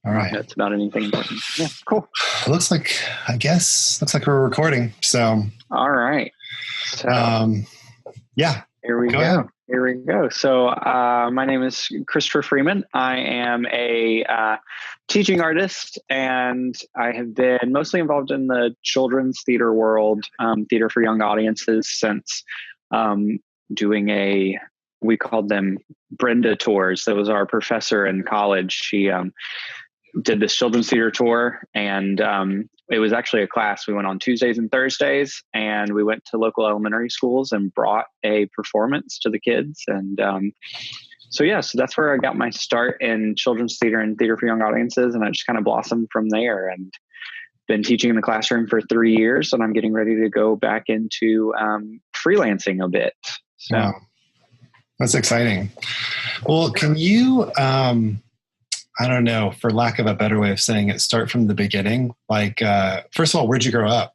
All right. Notes about anything important. Yeah, cool. Looks like we're recording. So, All right. So yeah, here we go ahead. Here we go. So my name is Christopher Freeman. I am a teaching artist, and I have been mostly involved in the children's theater world, theater for young audiences, since doing we called them Brenda tours. That was our professor in college. She did this children's theater tour, and it was actually a class. We went on Tuesdays and Thursdays, and we went to local elementary schools and brought a performance to the kids. And so that's where I got my start in children's theater and theater for young audiences, and I just kind of blossomed from there, and been teaching in the classroom for 3 years, and I'm getting ready to go back into freelancing a bit. So wow. That's exciting. Well, can you I don't know, for lack of a better way of saying it, start from the beginning. Like, first of all, where'd you grow up?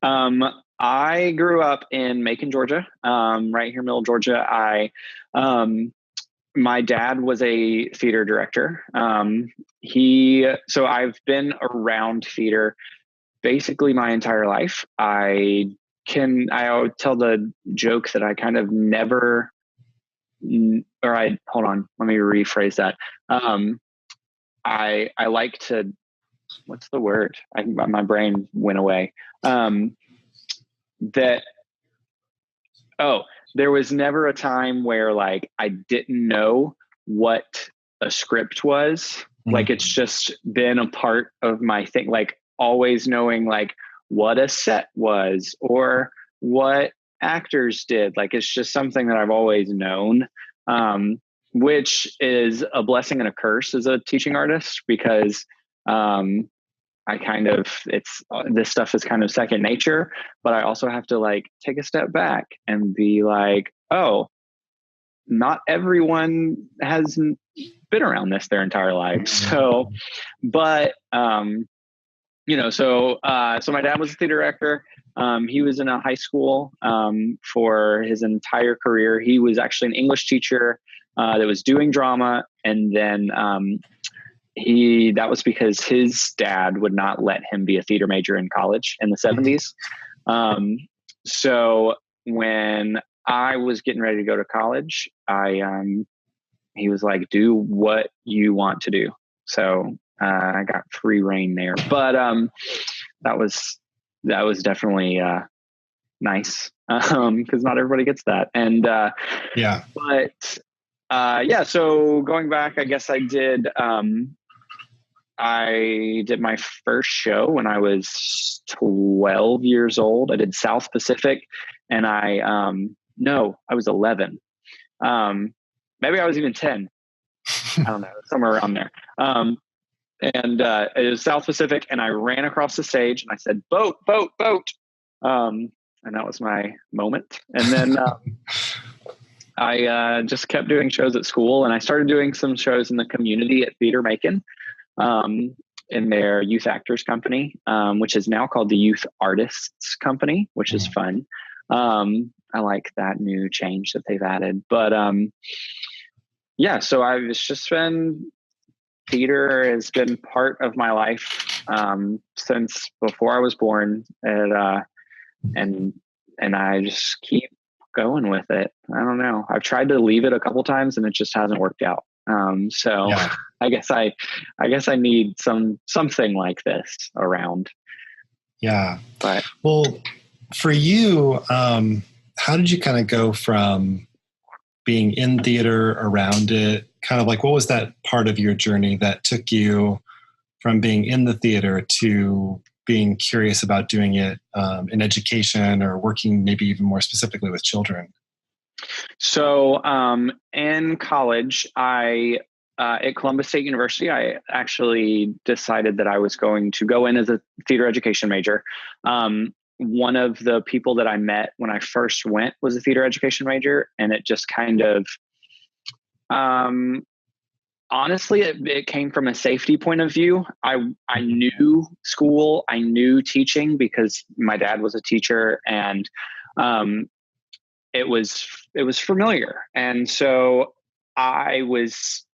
I grew up in Macon, Georgia, right here in middle Georgia. My dad was a theater director. So I've been around theater basically my entire life. I would tell the joke that I kind of never, hold on, let me rephrase that. I like to, what's the word? My brain went away. There was never a time where like I didn't know what a script was. Mm-hmm. Like it's just been a part of my thing, like always knowing like what a set was or what actors did. Like it's just something that I've always known. Which is a blessing and a curse as a teaching artist, because this stuff is kind of second nature, but I also have to like take a step back and be like, oh, not everyone has been around this their entire life. So, but, so my dad was a theater director. He was in a high school for his entire career. He was actually an English teacher that was doing drama. And then that was because his dad would not let him be a theater major in college in the 70s. So when I was getting ready to go to college, he was like, do what you want to do. So I got free reign there, but that was definitely nice, because not everybody gets that. And so going back, I guess I did my first show when I was 12 years old. I did South Pacific, and I was 11. Maybe I was even 10. I don't know, somewhere around there. And it was South Pacific, and I ran across the stage and I said, boat, boat, boat. And that was my moment. And then I just kept doing shows at school, and I started doing some shows in the community at Theater Macon, in their youth actors company, which is now called the Youth Artists Company, which is fun. I like that new change that they've added. But so I've just been, theater has been part of my life since before I was born, and I just keep going with it. I don't know. I've tried to leave it a couple times, and it just hasn't worked out. I guess I need something like this around. Yeah. But well, for you, how did you kind of go from being in theater, around it, kind of like, what was that part of your journey that took you from being in the theater to being curious about doing it in education, or working maybe even more specifically with children? So in college, at Columbus State University, I actually decided that I was going to go in as a theater education major. One of the people that I met when I first went was a theater education major, and it just kind of, honestly, it came from a safety point of view. I knew school, I knew teaching because my dad was a teacher, and it was familiar. And so I was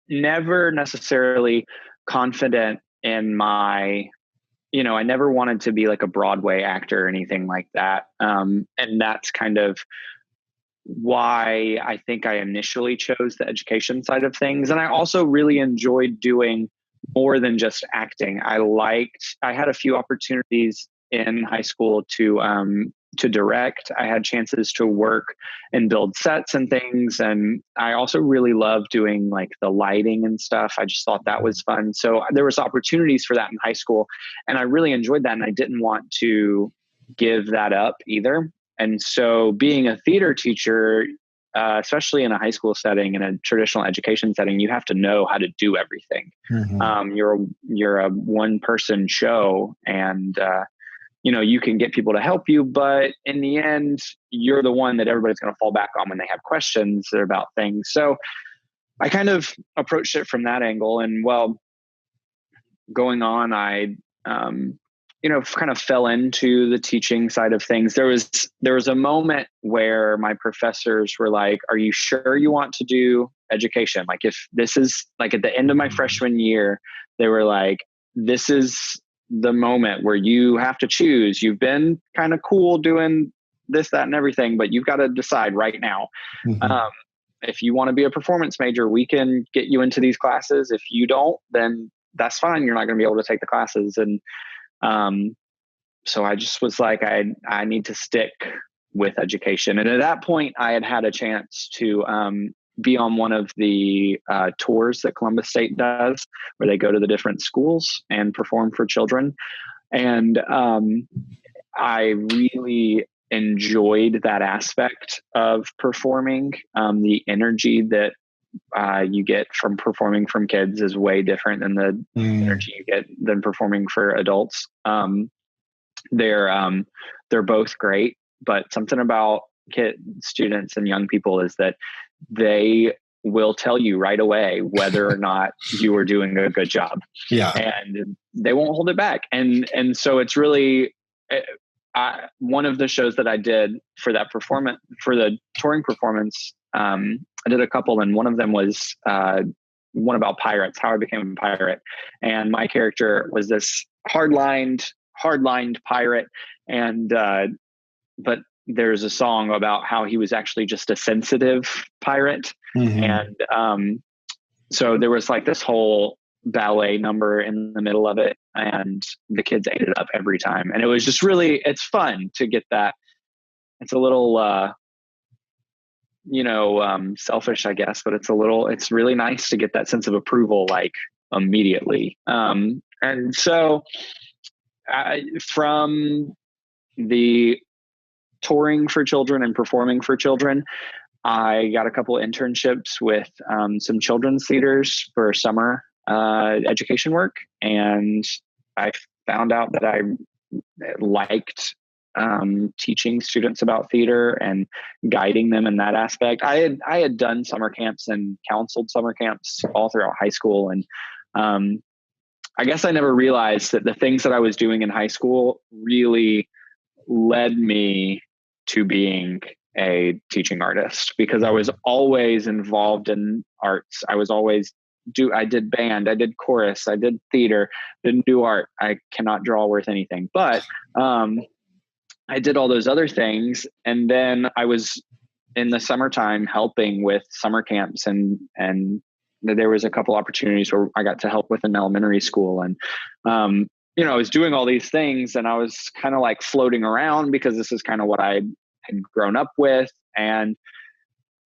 never necessarily confident in my, I never wanted to be like a Broadway actor or anything like that. And that's kind of why I think I initially chose the education side of things. And I also really enjoyed doing more than just acting. I had a few opportunities in high school to direct. I had chances to work and build sets and things. And I also really loved doing like the lighting and stuff. I just thought that was fun. So there was opportunities for that in high school, and I really enjoyed that. And I didn't want to give that up either. And so being a theater teacher, especially in a high school setting, in a traditional education setting, you have to know how to do everything. Mm-hmm. You're a one person show, and you can get people to help you, but in the end, you're the one that everybody's going to fall back on when they have questions about things. So I kind of approached it from that angle. And going on, I kind of fell into the teaching side of things. There was a moment where my professors were like, "Are you sure you want to do education? Like, if this is like at the end of my freshman year," they were like, "This is the moment where you have to choose. You've been kind of cool doing this, that, and everything, but you've got to decide right now. Mm-hmm. If you want to be a performance major, we can get you into these classes. If you don't, then that's fine. You're not going to be able to take the classes." And so I just was like, I need to stick with education. And at that point, I had a chance to be on one of the tours that Columbus State does, where they go to the different schools and perform for children. And I really enjoyed that aspect of performing. The energy that you get from performing from kids is way different than the energy you get than performing for adults. They're both great, but something about students and young people is that they will tell you right away whether or not you are doing a good job. Yeah. And they won't hold it back. And so it's really one of the shows that I did for that performance, for the touring performance. I did a couple, and one of them was one about pirates, how I became a pirate. And my character was this hard-lined pirate. And but there's a song about how he was actually just a sensitive pirate. Mm-hmm. And so there was like this whole ballet number in the middle of it, and the kids ate it up every time. And it was just it's fun to get that. It's a little selfish, I guess, but it's really nice to get that sense of approval like immediately. And so from the touring for children and performing for children, I got a couple of internships with some children's theaters for summer education work. And I found out that I liked teaching students about theater and guiding them in that aspect. I had done summer camps and counseled summer camps all throughout high school. And I guess I never realized that the things that I was doing in high school really led me to being a teaching artist, because I was always involved in arts. I did band, I did chorus, I did theater, didn't do art. I cannot draw worth anything, but I did all those other things. And then I was in the summertime helping with summer camps, and there was a couple opportunities where I got to help with an elementary school. And I was doing all these things, and I was kind of like floating around because this is kind of what I had grown up with. And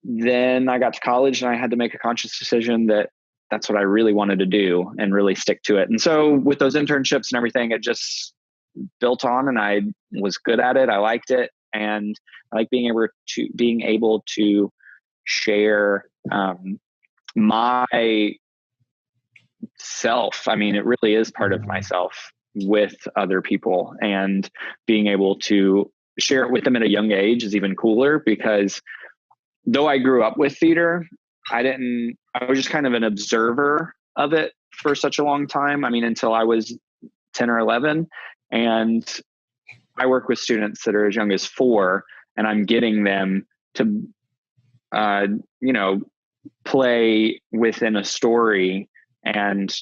then I got to college, and I had to make a conscious decision that that's what I really wanted to do and really stick to it. And so with those internships and everything, it just built on, and I was good at it. I liked it. And I like being able to share my self. I mean, it really is part of myself with other people, and being able to share it with them at a young age is even cooler, because though I grew up with theater, I was just kind of an observer of it for such a long time. I mean, until I was 10 or 11. And I work with students that are as young as 4, and I'm getting them to, play within a story and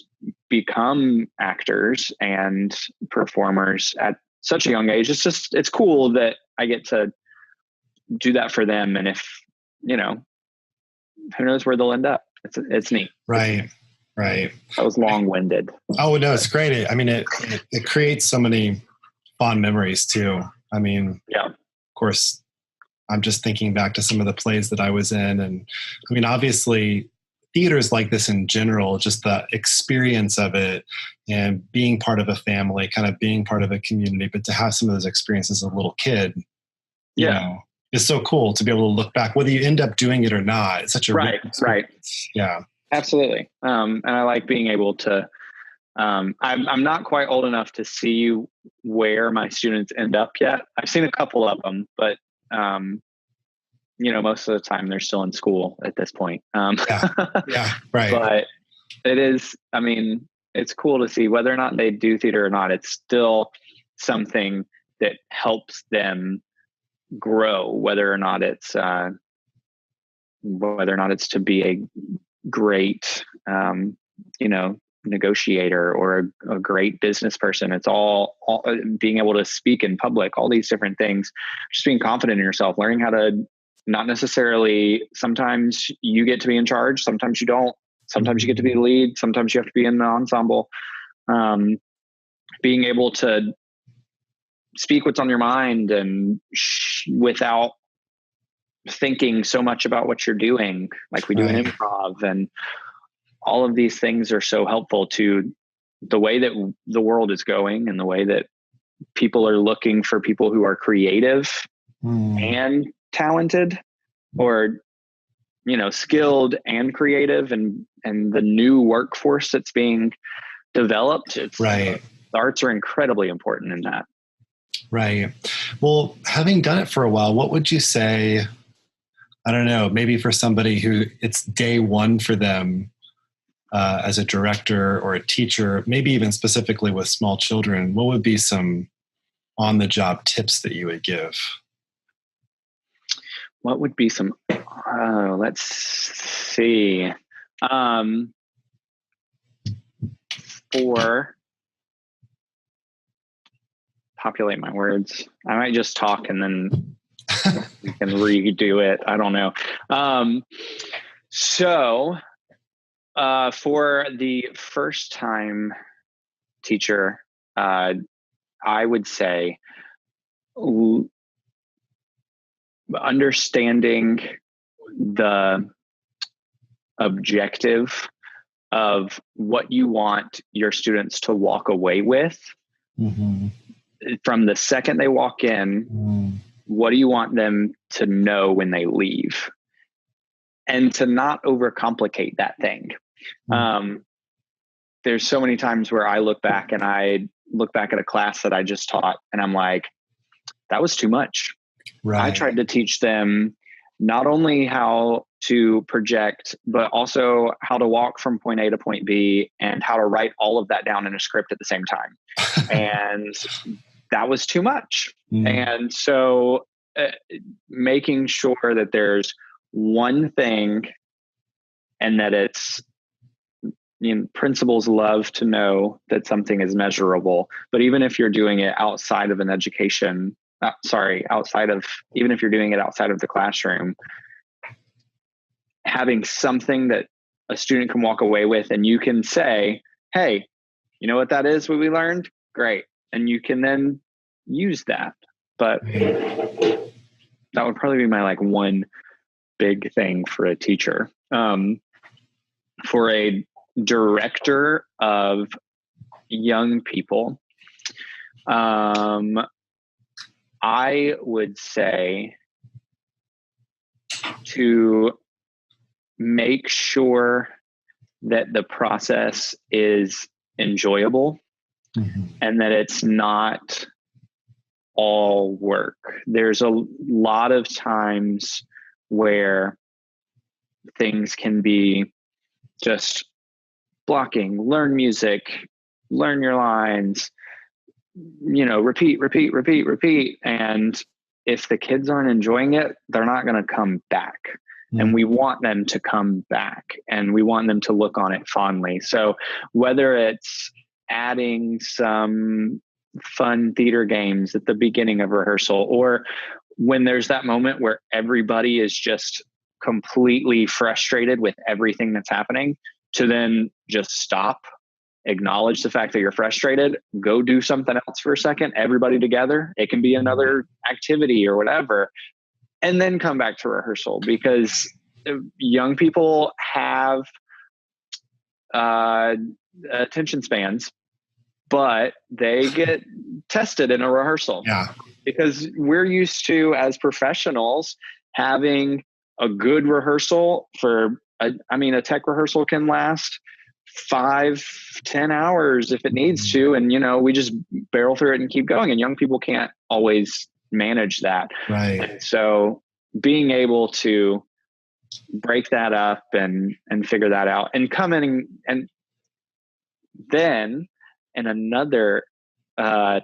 become actors and performers at such a young age. It's cool that I get to do that for them. And if, you know, who knows where they'll end up. It's neat. Right. Right. That was long-winded. Oh no, it's great. I mean, it creates so many fond memories too. I mean, yeah, of course, I'm just thinking back to some of the plays that I was in. And I mean, obviously theaters like this in general, just the experience of it and being part of a family, kind of being part of a community, but to have some of those experiences as a little kid, you know, is so cool to be able to look back, whether you end up doing it or not. It's such a right. Yeah, absolutely. And I like being able to, I'm not quite old enough to see where my students end up yet. I've seen a couple of them, but, you know, most of the time they're still in school at this point. Yeah, right. But it is, I mean, it's cool to see whether or not they do theater or not. It's still something that helps them grow, whether or not it's to be a great, you know, negotiator or a great business person. It's all being able to speak in public, all these different things, just being confident in yourself, learning how to not necessarily, sometimes you get to be in charge, sometimes you don't, sometimes you get to be the lead, sometimes you have to be in the ensemble. Being able to speak what's on your mind and without thinking so much about what you're doing, like we do in improv, and all of these things are so helpful to the way that the world is going and the way that people are looking for people who are creative and talented, or, you know, skilled and creative, and the new workforce that's being developed. It's the arts are incredibly important in that. Right. Well, having done it for a while, what would you say, I don't know, maybe for somebody who it's day one for them as a director or a teacher, maybe even specifically with small children, what would be some on-the-job tips that you would give? What would be some, let's see. For populate my words. I might just talk and then we can redo it. I don't know. So for the first time teacher, I would say understanding the objective of what you want your students to walk away with from the second they walk in. What do you want them to know when they leave? And to not overcomplicate that thing. There's so many times where I look back at a class that I just taught and I'm like, that was too much. I tried to teach them not only how to project, but also how to walk from point A to point B and how to write all of that down in a script at the same time. And that was too much. And so making sure that there's one thing and that it's, you know, principals love to know that something is measurable, but even if you're doing it outside of an education, even if you're doing it outside of the classroom, having something that a student can walk away with and you can say, hey, you know what that is, what we learned? Great. And you can then use that. But that would probably be my one big thing for a teacher. For a director of young people, I would say to make sure that the process is enjoyable and that it's not all work. There's a lot of times where things can be just blocking, learn music, learn your lines, repeat. And if the kids aren't enjoying it, they're not going to come back. and we want them to come back, and we want them to look on it fondly. So whether it's adding some fun theater games at the beginning of rehearsal, or when there's that moment where everybody is just completely frustrated with everything that's happening, to then just stop, acknowledge the fact that you're frustrated, go do something else for a second, everybody together. It can be another activity or whatever, and then come back to rehearsal, because young people have attention spans, but they get tested in a rehearsal. Yeah. Because we're used to, as professionals, having a good rehearsal for, a tech rehearsal can last 5-10 hours if it needs to. And, we just barrel through it and keep going. And young people can't always manage that. Right. And so being able to break that up and figure that out and come in and then, and another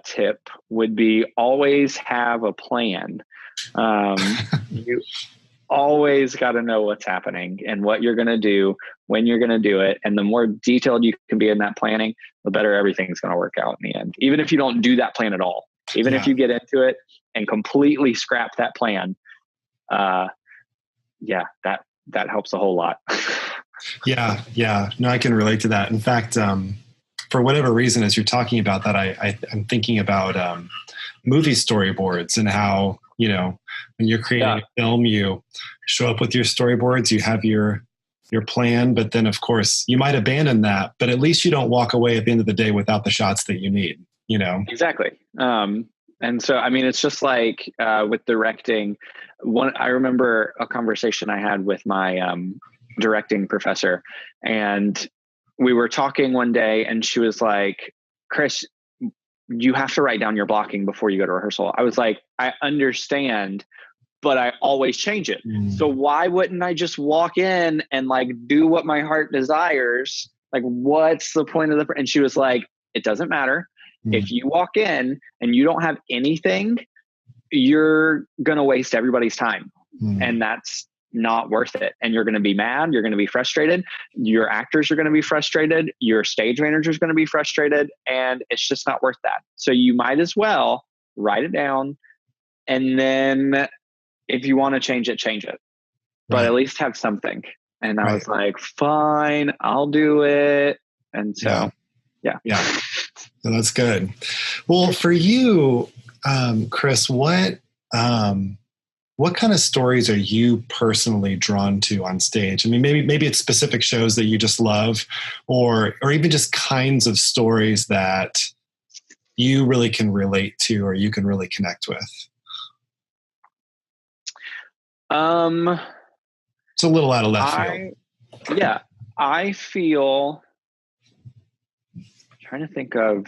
tip would be always have a plan. You always got to know what's happening and what you're going to do, when you're going to do it. And the more detailed you can be in that planning, the better everything's going to work out in the end. Even if you don't do that plan at all, even if you get into it and completely scrap that plan, that helps a whole lot. Yeah. No, I can relate to that. In fact, for whatever reason, as you're talking about that, I'm thinking about movie storyboards and how, when you're creating a film, you show up with your storyboards, you have your plan, but then of course you might abandon that, but at least you don't walk away at the end of the day without the shots that you need, Exactly. And so, it's just like with directing. I remember a conversation I had with my directing professor, and we were talking one day, and she was like, "Chris, you have to write down your blocking before you go to rehearsal." I was like, "I understand, but I always change it. So why wouldn't I just walk in and do what my heart desires? What's the point of the?" And she was like, "It doesn't matter. If you walk in and you don't have anything, you're going to waste everybody's time. And that's not worth it. And you're going to be mad. You're going to be frustrated. Your actors are going to be frustrated. Your stage manager is going to be frustrated. And it's just not worth that. So you might as well write it down. And then if you want to change it, change it. But at least have something." And I was like, "Fine, I'll do it." And so, yeah. So that's good. Well, for you, Chris, what kind of stories are you personally drawn to on stage? Maybe it's specific shows that you just love, or even just kinds of stories that you really can relate to or you can really connect with. It's a little out of left field. I feel, trying to think of,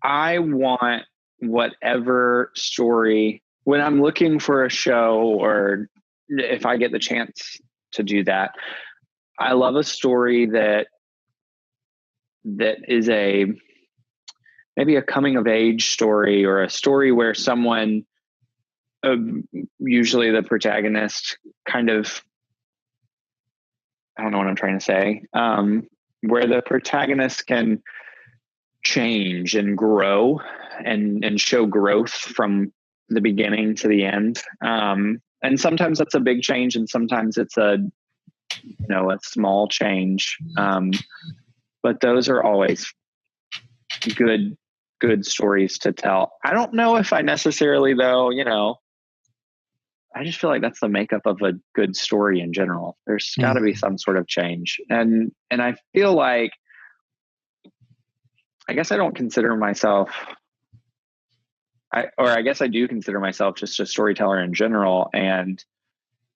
I want whatever story, when I'm looking for a show, or if I get the chance to do that, I love a story that is maybe a coming of age story, or a story where someone, usually the protagonist, kind of, I don't know what I'm trying to say, where the protagonist can change and grow and show growth from the beginning to the end. And sometimes that's a big change, and sometimes it's a small change. But those are always good stories to tell. I don't know if I necessarily, though, I just feel like that's the makeup of a good story in general. There's got to be some sort of change. And I feel like, I guess I don't consider myself, I guess I do consider myself just a storyteller in general. And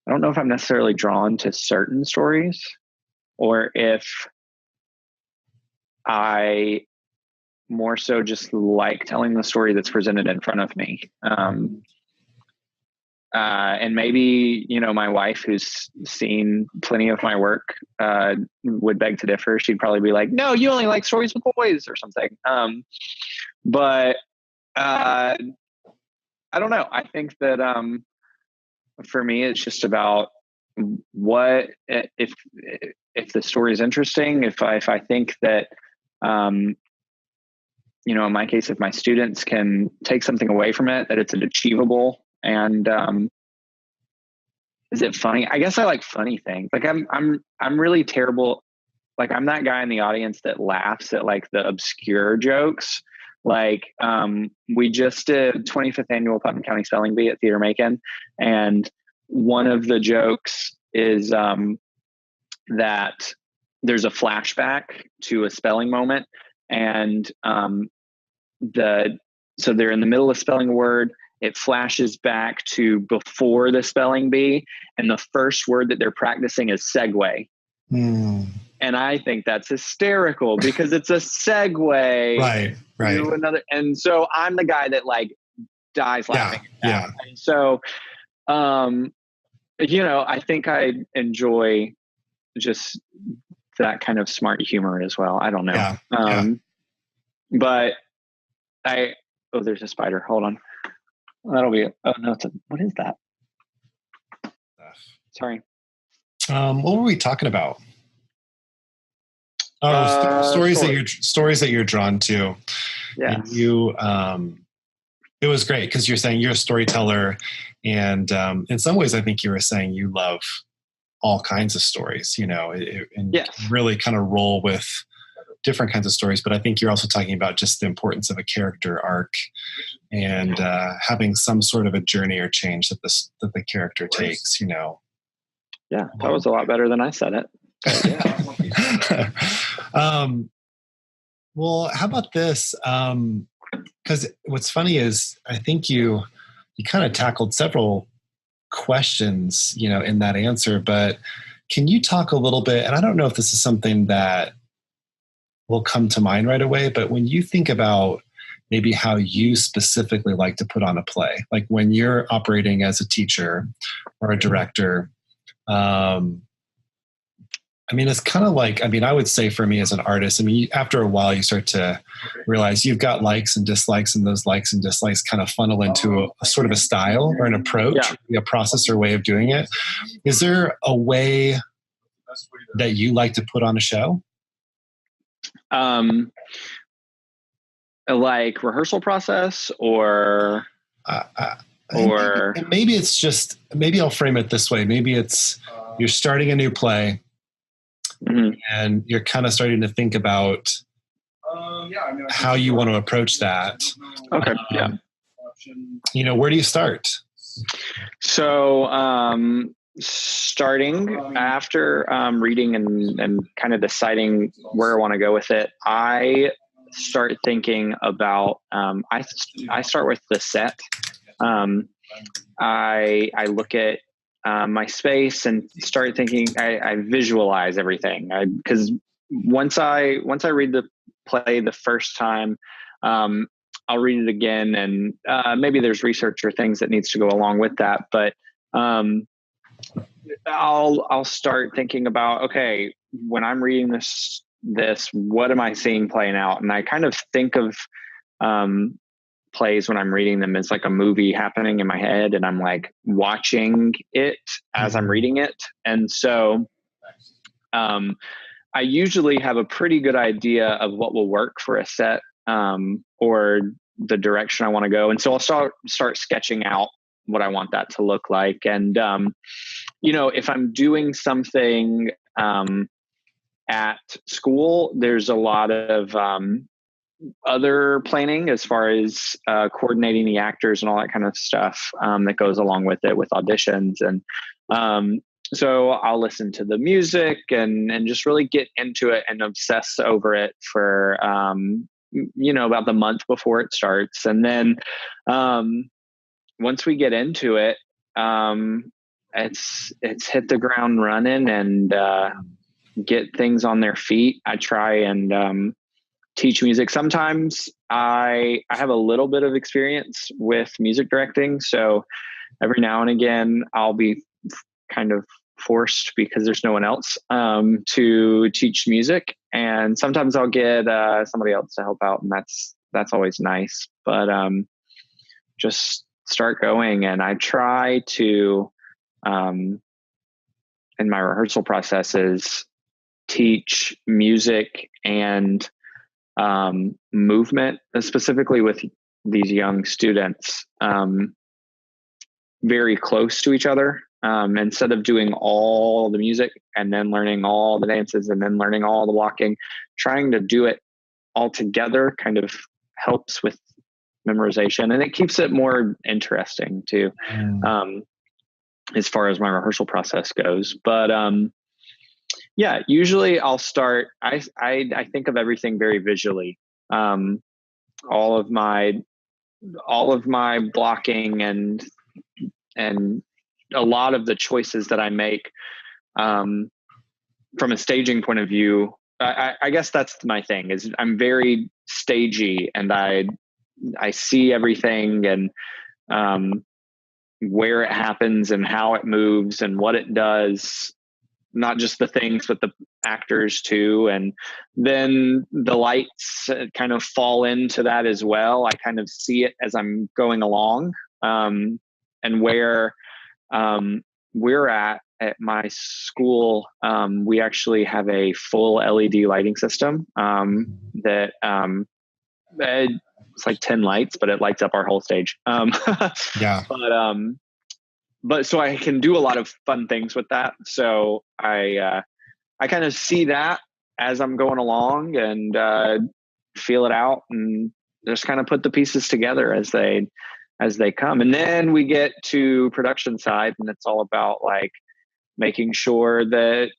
I don't know if I'm necessarily drawn to certain stories, or if I more so just like telling the story that's presented in front of me. And maybe, my wife, who's seen plenty of my work, would beg to differ. She'd probably be like, "No, you only like stories with boys," or something. But I don't know. I think that for me, it's just about what, if the story is interesting, if I think that, in my case, if my students can take something away from it, that it's achievable, and is it funny? I guess I like funny things. Like I'm really terrible. Like I'm that guy in the audience that laughs at like the obscure jokes. Like we just did 25th annual Putnam County Spelling Bee at Theater Macon, and one of the jokes is that there's a flashback to a spelling moment, and so they're in the middle of spelling a word. It flashes back to before the spelling bee, and the first word that they're practicing is segue. And I think that's hysterical because it's a segue right to another. And so I'm the guy that like dies laughing. Yeah. And so, I think I enjoy just that kind of smart humor as well. I don't know. But there's a spider. Hold on. That'll be it. Oh no, what is that? Sorry. What were we talking about? Stories that you're drawn to. Yeah. And you, it was great because you're saying you're a storyteller, and in some ways, I think you were saying you love all kinds of stories. And really kind of roll with different kinds of stories. But I think you're also talking about just the importance of a character arc and having some sort of a journey or change that the character takes. Yeah, that was a lot better than I said it. Well, how about this? Because what's funny is I think you kind of tackled several questions, in that answer. But can you talk a little bit? And I don't know if this is something that will come to mind right away, but when you think about maybe how you specifically like to put on a play, like when you're operating as a teacher or a director, it's kind of like, I would say for me as an artist, after a while you start to realize you've got likes and dislikes, and those likes and dislikes kind of funnel into a sort of a style or an approach, a process or way of doing it. Is there a way that you like to put on a show? Like rehearsal process or maybe it's just, maybe I'll frame it this way. Maybe it's, you're starting a new play. Mm-hmm. And you're kind of starting to think about how you want to approach that. Okay. Where do you start? So, starting after reading and kind of deciding where I want to go with it, I start thinking about, I start with the set. I look at my space and start thinking, I visualize everything. Because once I read the play the first time, I'll read it again, and maybe there's research or things that needs to go along with that. But I'll start thinking about, okay, when I'm reading this, what am I seeing playing out? And I kind of think of plays when I'm reading them as like a movie happening in my head, and I'm like watching it as I'm reading it. And so I usually have a pretty good idea of what will work for a set or the direction I want to go. And so I'll start sketching out what I want that to look like. And if I'm doing something at school, there's a lot of other planning as far as coordinating the actors and all that kind of stuff that goes along with it, with auditions. And so I'll listen to the music and just really get into it and obsess over it for, about the month before it starts. And then once we get into it, it's hit the ground running and get things on their feet. I try and teach music. Sometimes I have a little bit of experience with music directing. So every now and again, I'll be kind of forced because there's no one else to teach music. And sometimes I'll get somebody else to help out, and that's always nice. But just start going, and I try to in my rehearsal processes, teach music and movement, specifically with these young students, very close to each other. Instead of doing all the music and then learning all the dances and then learning all the walking, trying to do it all together kind of helps with memorization, and it keeps it more interesting too, as far as my rehearsal process goes. But yeah, usually I'll start. I think of everything very visually. All of my blocking and a lot of the choices that I make from a staging point of view. I guess that's my thing, is I'm very stagey, and I see everything and where it happens and how it moves and what it does. Not just the things, but the actors too. And then the lights kind of fall into that as well. I kind of see it as I'm going along. And where we're at my school, we actually have a full LED lighting system that it's like 10 lights, but it lights up our whole stage. Yeah. But so I can do a lot of fun things with that. So I kind of see that as I'm going along and feel it out and just kind of put the pieces together as they come. And then we get to production side, and it's all about like making sure that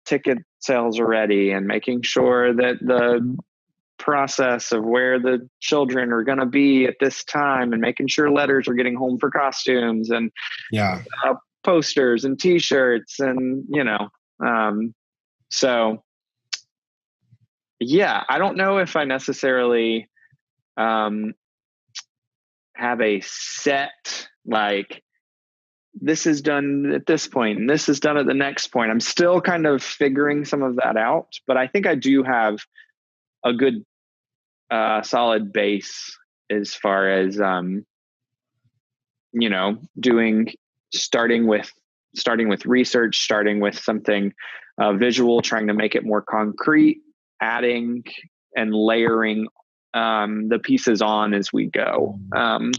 ticket sales are ready and making sure that the process of where the children are going to be at this time and making sure letters are getting home for costumes and posters and t-shirts and, so yeah, I don't know if I necessarily have a set, like this is done at this point and this is done at the next point. I'm still kind of figuring some of that out, but I think I do have a good solid base as far as starting with research, starting with something visual, trying to make it more concrete, adding and layering the pieces on as we go. And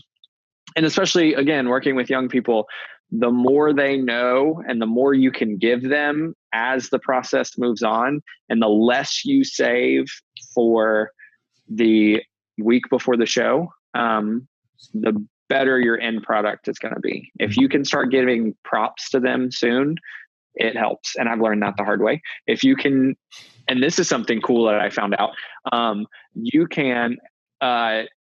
especially, again, working with young people, the more they know and the more you can give them as the process moves on, and the less you save for the week before the show, the better your end product is going to be. If you can start giving props to them soon, it helps. And I've learned that the hard way. If you can, and this is something cool that I found out, you can,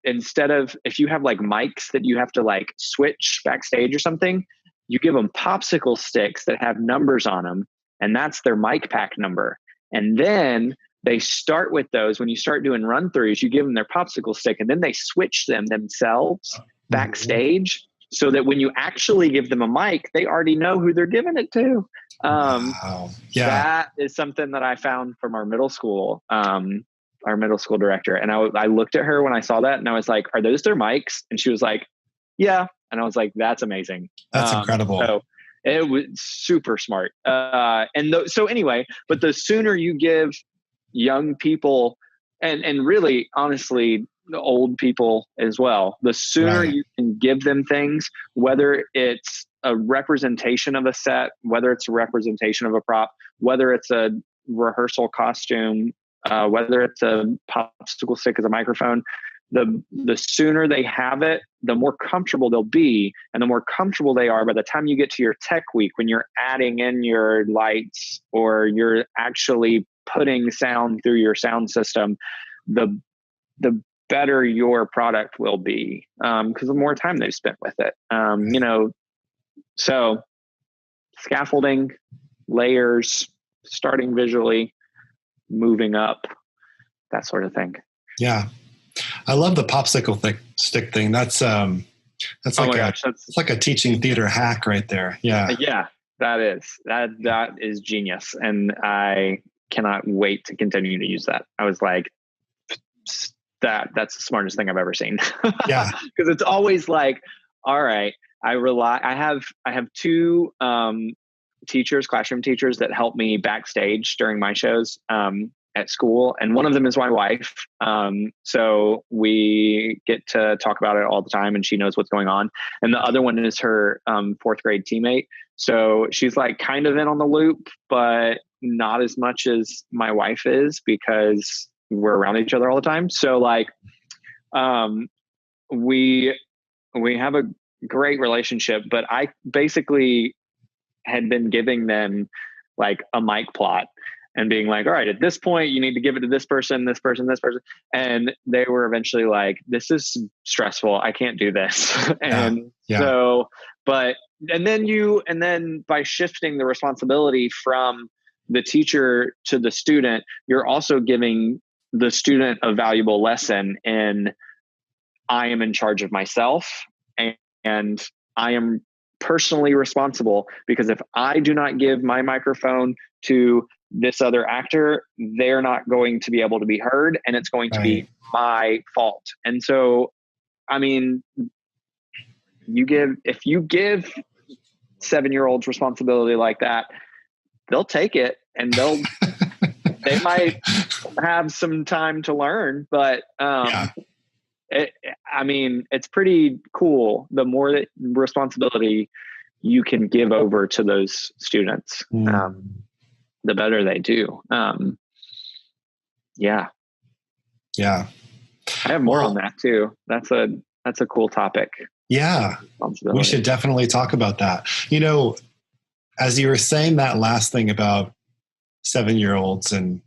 instead of, if you have like mics that you have to like switch backstage or something, you give them popsicle sticks that have numbers on them, and that's their mic pack number. And then they start with those. When you start doing run throughs, you give them their popsicle stick, and then they switch them themselves backstage, so that when you actually give them a mic, they already know who they're giving it to. Wow. Yeah. That is something that I found from our middle school director. And I looked at her when I saw that, and I was like, are those their mics? And she was like, yeah. And I was like, that's amazing. That's incredible. So it was super smart. So anyway, but the sooner you give young people and really, honestly, the old people as well, the sooner you can give them things, whether it's a representation of a set, whether it's a representation of a prop, whether it's a rehearsal costume, whether it's a popsicle stick as a microphone, the sooner they have it, the more comfortable they'll be. And the more comfortable they are by the time you get to your tech week, when you're adding in your lights or you're actually putting sound through your sound system, the better your product will be, because the more time they've spent with it. So scaffolding, layers, starting visually, moving up, that sort of thing. Yeah. I love the popsicle stick thing. That's like it's like a teaching theater hack right there. Yeah. Yeah, that is genius. And I cannot wait to continue to use that. I was like, that's the smartest thing I've ever seen. Yeah. Because it's always like, all right, I have two teachers, classroom teachers that help me backstage during my shows at school. And one of them is my wife. So we get to talk about it all the time and she knows what's going on. And the other one is her fourth grade teammate. So she's like kind of in on the loop, but not as much as my wife is because we're around each other all the time. So like, we have a great relationship, but I basically had been giving them like a mic plot and being like, all right, at this point, you need to give it to this person, this person, this person. And they were eventually like, this is stressful. I can't do this. And so, and then by shifting the responsibility from the teacher to the student, you're also giving the student a valuable lesson in I am in charge of myself and I am personally responsible, because if I do not give my microphone to this other actor, they're not going to be able to be heard and it's going to be my fault. And so, I mean, if you give 7-year-olds responsibility like that, they'll take it and they might have some time to learn, but, it's pretty cool. The more that responsibility you can give over to those students, the better they do. Yeah. I have more on that too. That's a cool topic. Yeah. We should definitely talk about that. You know, as you were saying that last thing about 7-year-olds, and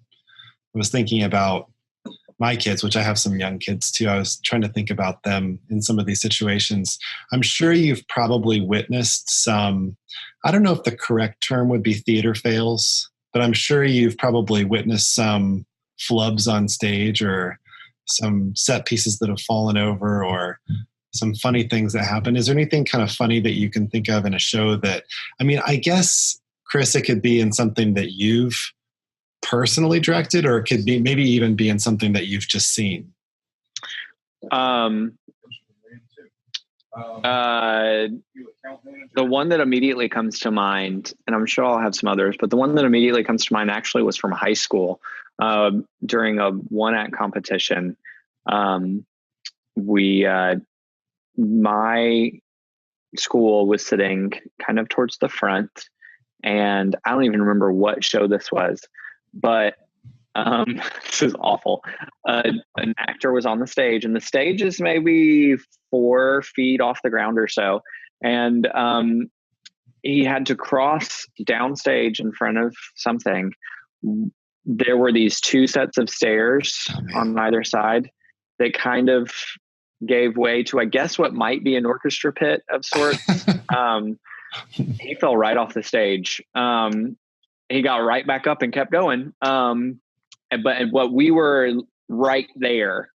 I was thinking about my kids, which I have some young kids too. I was trying to think about them in some of these situations. I'm sure you've probably witnessed some, I don't know if the correct term would be theater fails, but I'm sure you've probably witnessed some flubs on stage or some set pieces that have fallen over or some funny things that happen. Is there anything kind of funny that you can think of in a show that, I mean, I guess, Chris, it could be in something that you've personally directed, or it could be maybe even be in something that you've just seen? The one that immediately comes to mind, and I'm sure I'll have some others, but the one that immediately comes to mind actually was from high school. During a one-act competition, my school was sitting kind of towards the front, and I don't even remember what show this was, but this is awful. An actor was on the stage, and the stage is maybe 4 feet off the ground or so. And he had to cross downstage in front of something. There were these 2 sets of stairs on either side that kind of gave way to, I guess, what might be an orchestra pit of sorts. He fell right off the stage. He got right back up and kept going. But we were right there,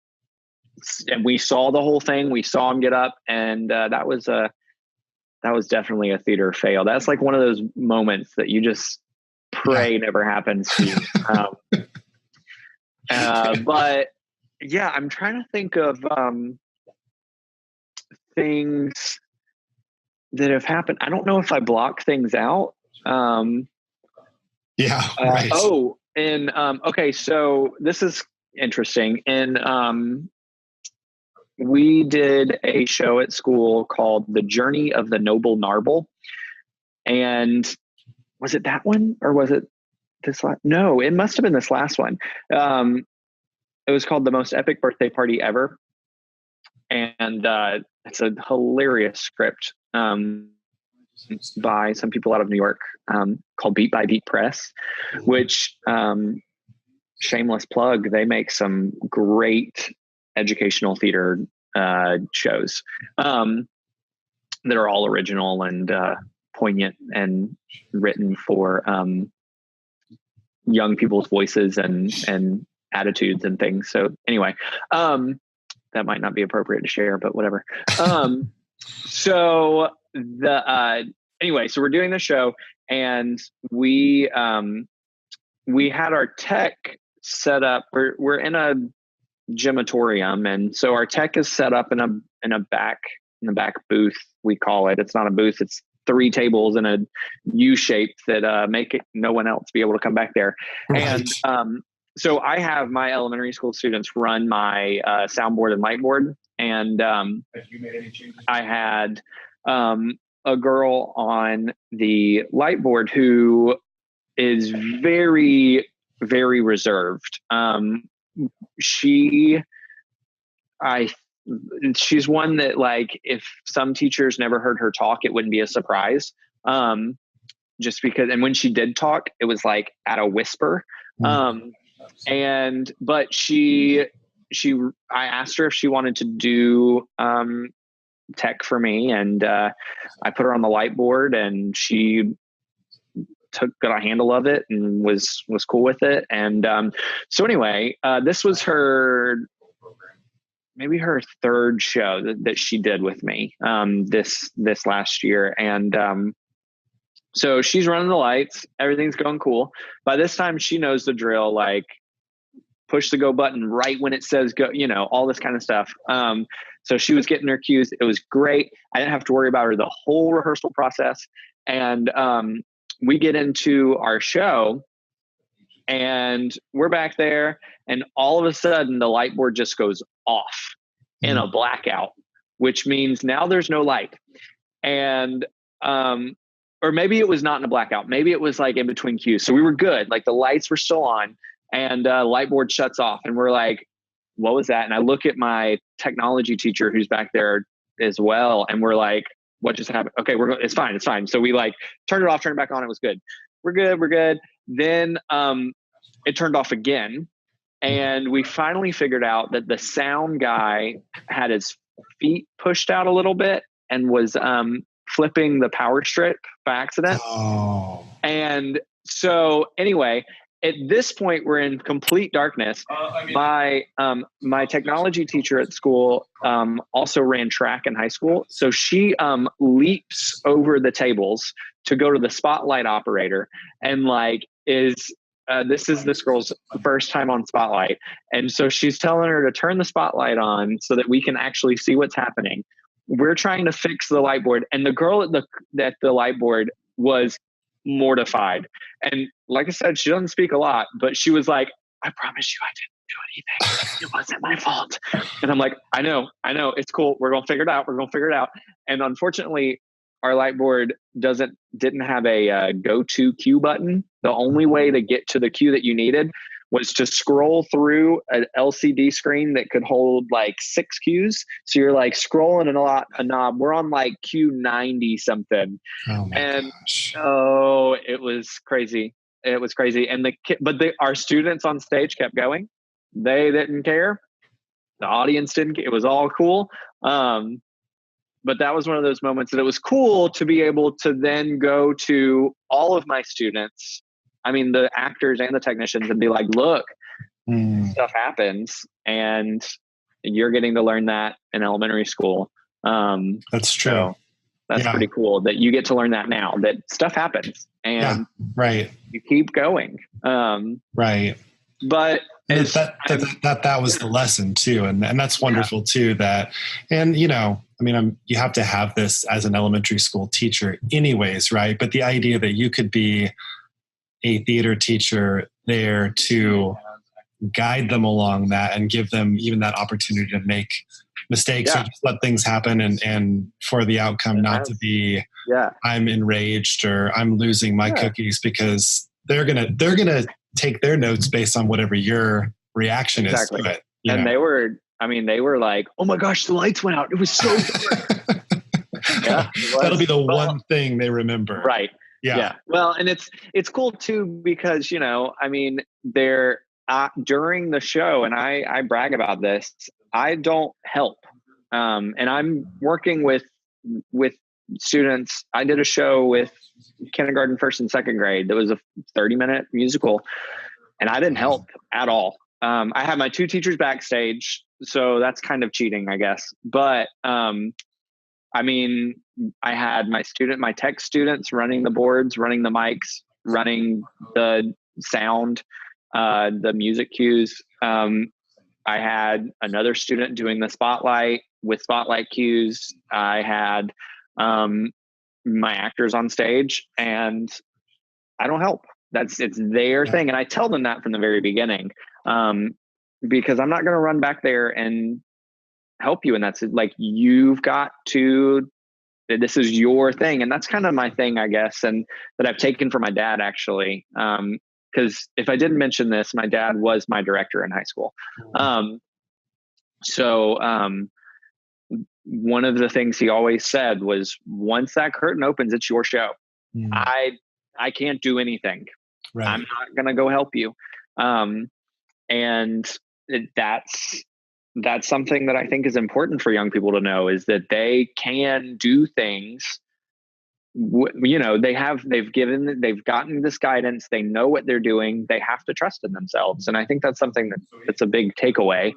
and we saw the whole thing. We saw him get up, and that was definitely a theater fail. That's like one of those moments that you just pray never happens to you. But yeah, I'm trying to think of things that have happened. I don't know if I block things out. Right. Okay, so this is interesting. And we did a show at school called The Journey of the Noble Narble. And was it that one, or was it this last? No, it must have been this last one. It was called The Most Epic Birthday Party Ever. And it's a hilarious script by some people out of New York called Beat by Beat Press, which, shameless plug, they make some great educational theater shows that are all original and poignant and written for young people's voices and attitudes and things. So anyway, that might not be appropriate to share, but whatever. So we're doing the show, and we had our tech set up. We're in a gymatorium, and so our tech is set up in a back in the back booth, we call it. It's not a booth. It's 3 tables in a U shape that make it no one else be able to come back there. Right. And so I have my elementary school students run my soundboard and light board. And have you made any changes? I had a girl on the light board who is very, very reserved. She's one that, like, if some teachers never heard her talk, it wouldn't be a surprise. Just because, and when she did talk, it was like at a whisper. But I asked her if she wanted to do tech for me, and I put her on the light board, and she got a handle of it and was cool with it. And so anyway, this was maybe her 3rd show that she did with me this last year. And so she's running the lights, everything's going cool. By this time, she knows the drill, like push the go button right when it says go, all this kind of stuff. So she was getting her cues. It was great. I didn't have to worry about her the whole rehearsal process. And we get into our show, and we're back there, and all of a sudden the light board just goes off in a blackout, which means now there's no light. And or maybe it was not in a blackout. Maybe it was like in between cues. So we were good. Like the lights were still on, and light board shuts off, and we're like, what was that? And I look at my technology teacher who's back there as well, and we're like, what just happened? Okay, it's fine. So we like turned it off, turned it back on. It was good. We're good. Then it turned off again. And we finally figured out that the sound guy had his feet pushed out a little bit and was flipping the power strip by accident. Oh. And so anyway, at this point, we're in complete darkness. My technology teacher at school also ran track in high school. So she leaps over the tables to go to the spotlight operator, and like this is this girl's first time on Spotlight. And so she's telling her to turn the spotlight on so that we can actually see what's happening. We're trying to fix the light board, and the girl at the light board was mortified. And like I said, she doesn't speak a lot, but she was like, I promise you I didn't do anything. It wasn't my fault. And I'm like, I know, it's cool. We're going to figure it out. And unfortunately, our light board didn't have a go-to cue button. The only way to get to the cue that you needed was to scroll through an LCD screen that could hold like 6 cues. So you're like scrolling a knob. We're on like cue 90 something. Oh my gosh. Oh, it was crazy. And our students on stage kept going. They didn't care. The audience didn't care. It was all cool. But that was one of those moments that it was cool to be able to then go to all of my students, I mean, the actors and the technicians, and be like, look, stuff happens, and you're getting to learn that in elementary school. That's true. So that's pretty cool that you get to learn that now, that stuff happens, and you keep going. Right. But that was the lesson too. And that's wonderful too, and you have to have this as an elementary school teacher anyways, right? But the idea that you could be a theater teacher there to guide them along that and give them even that opportunity to make mistakes or just let things happen, and for the outcome not to be, I'm enraged or I'm losing my cookies, because they're gonna take their notes based on whatever your reaction is to it. And they were like, oh my gosh, the lights went out. It was so dark. That'll be the one thing they remember. Right. Yeah. Well, and it's cool too, because, they're during the show, and I brag about this, I don't help. And I'm working with students. I did a show with kindergarten, first and second grade. That was a 30-minute musical, and I didn't help at all. I had my 2 teachers backstage, so that's kind of cheating, I guess. But I had my tech students running the boards, running the mics, running the sound, the music cues. I had another student doing the spotlight with spotlight cues. I had my actors on stage, and I don't help. It's their thing. And I tell them that from the very beginning, because I'm not going to run back there and help you. And that's like, you've got to, this is your thing. And that's kind of my thing, I guess. And that I've taken from my dad, actually. Because if I didn't mention this, my dad was my director in high school. So one of the things he always said was, once that curtain opens, it's your show. I can't do anything. Right. I'm not going to go help you. And that's something that I think is important for young people to know, is that they can do things. You know, they've gotten this guidance. They know what they're doing. They have to trust in themselves. And I think that's something that's a big takeaway,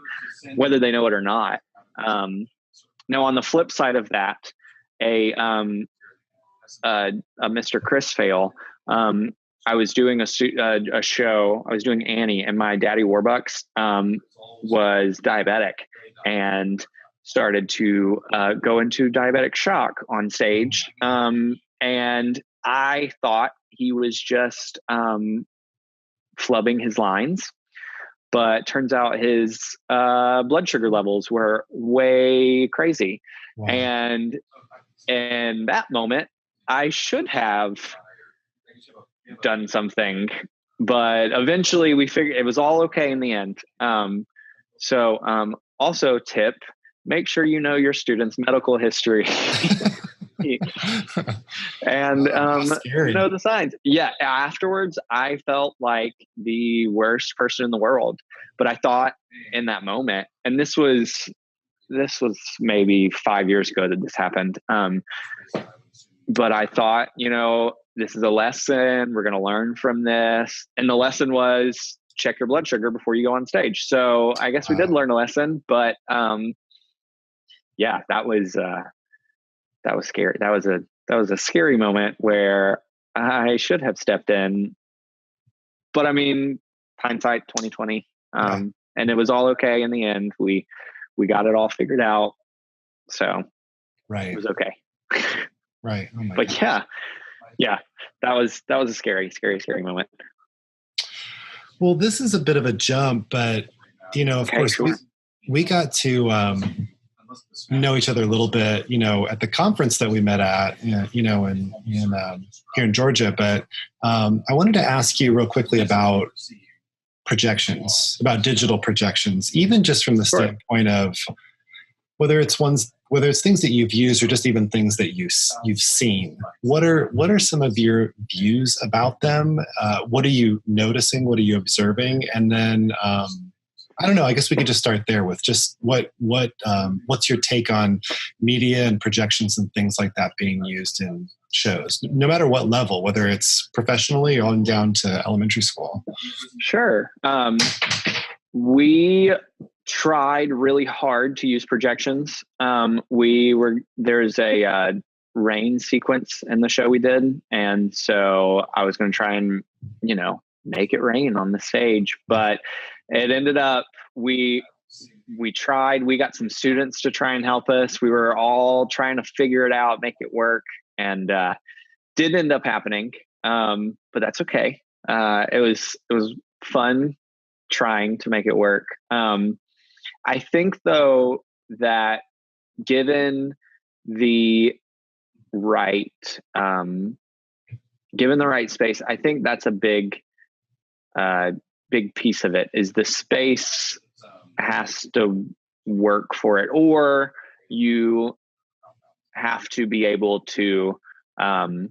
whether they know it or not. Now, on the flip side of that, a Mr. Chris fail. I was doing a show. I was doing Annie, and my daddy Warbucks was diabetic and started to go into diabetic shock on stage. And I thought he was just flubbing his lines, but turns out his blood sugar levels were way crazy. Wow. And in that moment, I should have done something, but eventually we figured it was all okay in the end. Also tip, make sure you know your students' medical history. And know the signs. Yeah, afterwards I felt like the worst person in the world, but I thought in that moment, and this was maybe 5 years ago that this happened, but I thought, this is a lesson. We're going to learn from this. And the lesson was, check your blood sugar before you go on stage. So I guess we did learn a lesson, but yeah, that was scary. That was a scary moment where I should have stepped in, but I mean, hindsight 2020. And it was all okay in the end. We got it all figured out. So it was okay. Right. Oh my but gosh. Yeah, that was a scary moment. Well, this is a bit of a jump, but of course, sure. we got to know each other a little bit, at the conference that we met at, in here in Georgia. But I wanted to ask you real quickly about projections, about digital projections, even just from the standpoint of whether it's things that you've used or just even things that you've seen. What are some of your views about them? What are you noticing? What are you observing? And then I don't know. I guess we could just start there with just what's your take on media and projections and things like that being used in shows, no matter what level, whether it's professionally or on down to elementary school. Sure. We tried really hard to use projections. There's a rain sequence in the show we did, and so I was going to try and make it rain on the stage, but it ended up we tried. We got some students to try and help us. We were all trying to figure it out, make it work, and didn't end up happening. But that's okay. It was fun trying to make it work. I think, though, that given the right space, I think that's a big piece of it. Is the space has to work for it, or you have to be able to find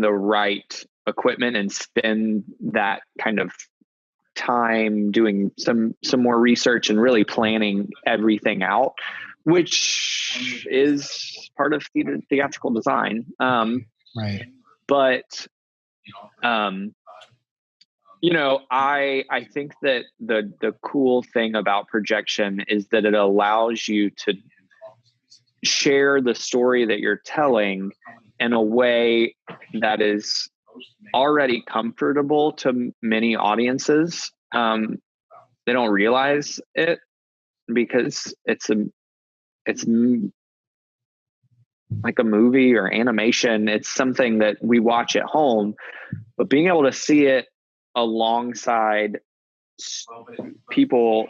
the right equipment and spend that kind of time doing some more research and really planning everything out, which is part of theatrical design. Right. But I think that the cool thing about projection is that it allows you to share the story that you're telling in a way that is already comfortable to many audiences. They don't realize it because it's like a movie or animation. It's something that we watch at home, but being able to see it alongside people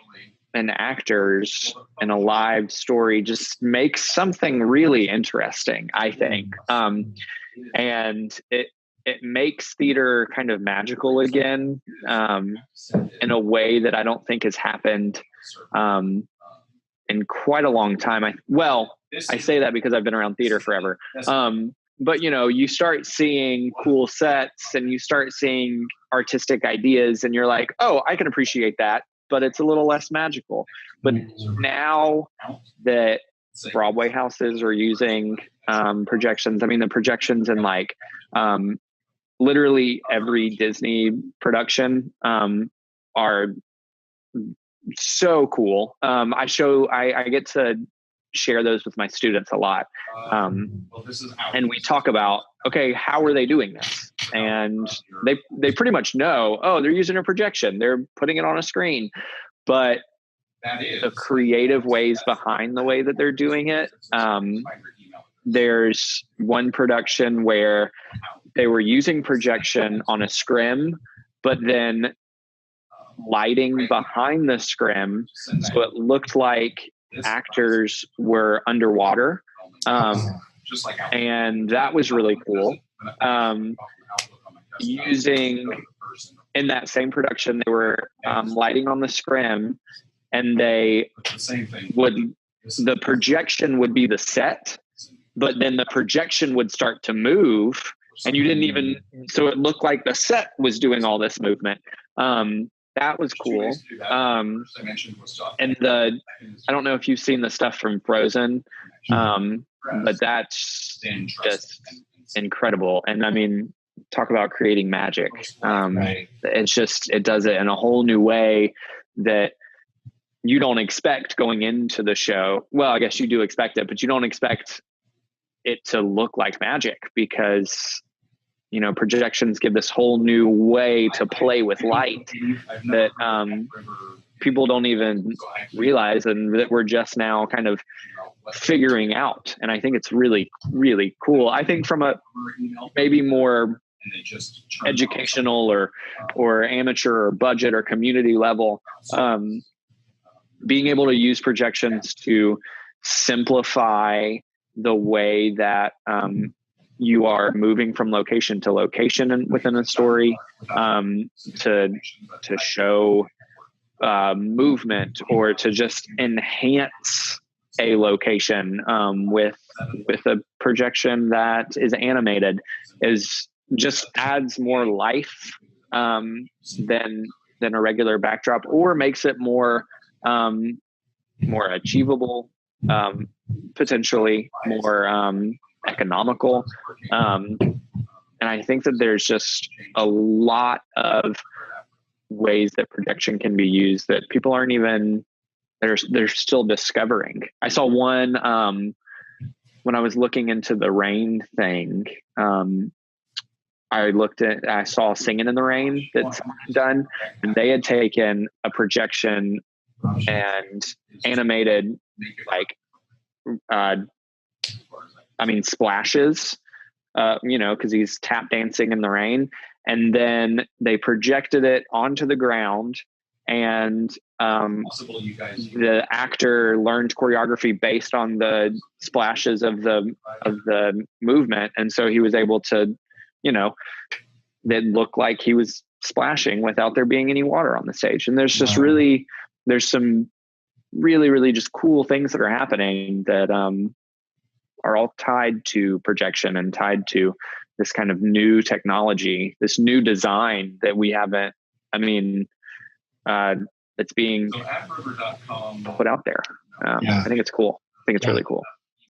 and actors in a live story just makes something really interesting, I think. And it makes theater kind of magical again, in a way that I don't think has happened in quite a long time. I say that because I've been around theater forever. But you start seeing cool sets and you start seeing artistic ideas and you're like, oh, I can appreciate that, but it's a little less magical. But now that Broadway houses are using projections, I mean, the projections in like literally every Disney production are so cool. I get to share those with my students a lot. And we talk about, okay, how are they doing this? And they pretty much know, oh, they're using a projection. They're putting it on a screen. But the creative ways behind the way that they're doing it, there's one production where they were using projection on a scrim, but then lighting behind the scrim, so it looked like actors were underwater. And that was really cool. Using in that same production, they were lighting on the scrim, and the projection would be the set, but then the projection would start to move, and you didn't even, so it looked like the set was doing all this movement. That was cool. And I don't know if you've seen the stuff from Frozen, but that's just incredible. And I mean, talk about creating magic. It's just, it does it in a whole new way that you don't expect going into the show. Well, I guess you do expect it, but you don't expect it to look like magic because projections give this whole new way to play with light that people don't even realize, and that we're just now kind of figuring out. And I think it's really, really cool. I think from a maybe more educational or amateur or budget or community level, being able to use projections to simplify the way that you are moving from location to location within a story, to show movement or to just enhance a location with a projection that is animated, is just adds more life than a regular backdrop, or makes it more achievable, potentially more economical. And I think that there's just a lot of ways that projection can be used that people aren't even, they're still discovering. I saw one when I was looking into the rain thing. I saw Singing in the Rain that someone had done, and they had taken a projection and animated splashes, because he's tap dancing in the rain. And then they projected it onto the ground, and the actor learned choreography based on the splashes of the movement. And so he was able to, that looked like he was splashing without there being any water on the stage. And there's just there's some really, really just cool things that are happening that are all tied to projection and tied to this kind of new technology, this new design that we haven't, it's being put out there. I think it's cool. I think it's really cool.